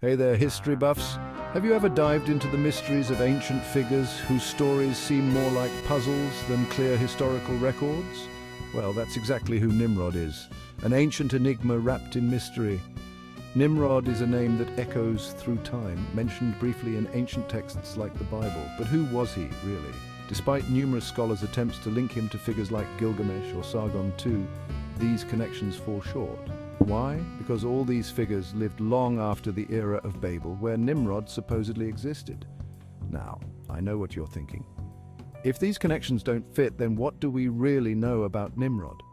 Hey there, history buffs. Have you ever dived into the mysteries of ancient figures whose stories seem more like puzzles than clear historical records? Well, that's exactly who Nimrod is, an ancient enigma wrapped in mystery. Nimrod is a name that echoes through time, mentioned briefly in ancient texts like the Bible. But who was he, really? Despite numerous scholars' attempts to link him to figures like Gilgamesh or Sargon II, these connections fall short. Why? Because all these figures lived long after the era of Babel, where Nimrod supposedly existed. Now, I know what you're thinking. If these connections don't fit, then what do we really know about Nimrod?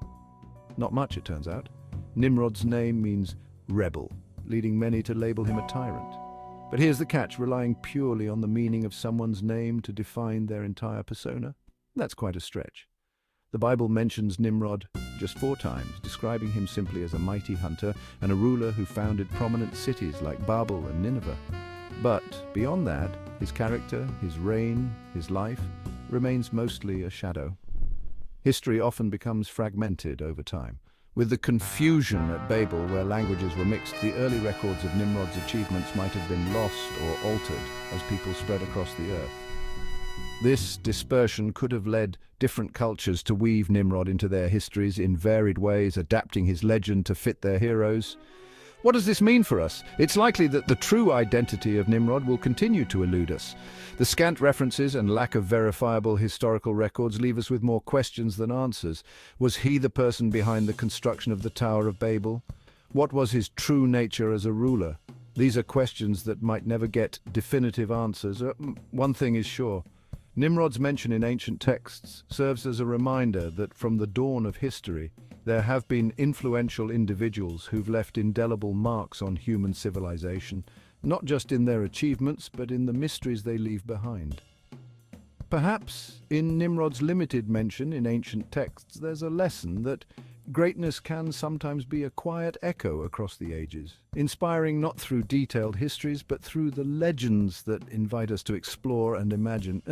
Not much, it turns out. Nimrod's name means rebel, leading many to label him a tyrant. But here's the catch: relying purely on the meaning of someone's name to define their entire persona? That's quite a stretch. The Bible mentions Nimrod just 4 times, describing him simply as a mighty hunter and a ruler who founded prominent cities like Babel and Nineveh. But beyond that, his character, his reign, his life remains mostly a shadow. History often becomes fragmented over time. With the confusion at Babel, where languages were mixed, the early records of Nimrod's achievements might have been lost or altered as people spread across the earth. This dispersion could have led different cultures to weave Nimrod into their histories in varied ways, adapting his legend to fit their heroes. What does this mean for us? It's likely that the true identity of Nimrod will continue to elude us. The scant references and lack of verifiable historical records leave us with more questions than answers. Was he the person behind the construction of the Tower of Babel? What was his true nature as a ruler? These are questions that might never get definitive answers. One thing is sure: Nimrod's mention in ancient texts serves as a reminder that from the dawn of history, there have been influential individuals who've left indelible marks on human civilization, not just in their achievements, but in the mysteries they leave behind. Perhaps, in Nimrod's limited mention in ancient texts, there's a lesson that greatness can sometimes be a quiet echo across the ages, inspiring not through detailed histories, but through the legends that invite us to explore and imagine.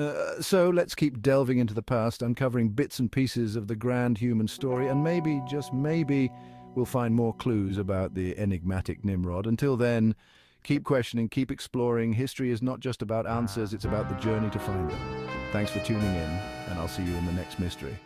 So let's keep delving into the past, uncovering bits and pieces of the grand human story, and maybe, just maybe, we'll find more clues about the enigmatic Nimrod. Until then, keep questioning, keep exploring. History is not just about answers, it's about the journey to find them. Thanks for tuning in, and I'll see you in the next mystery.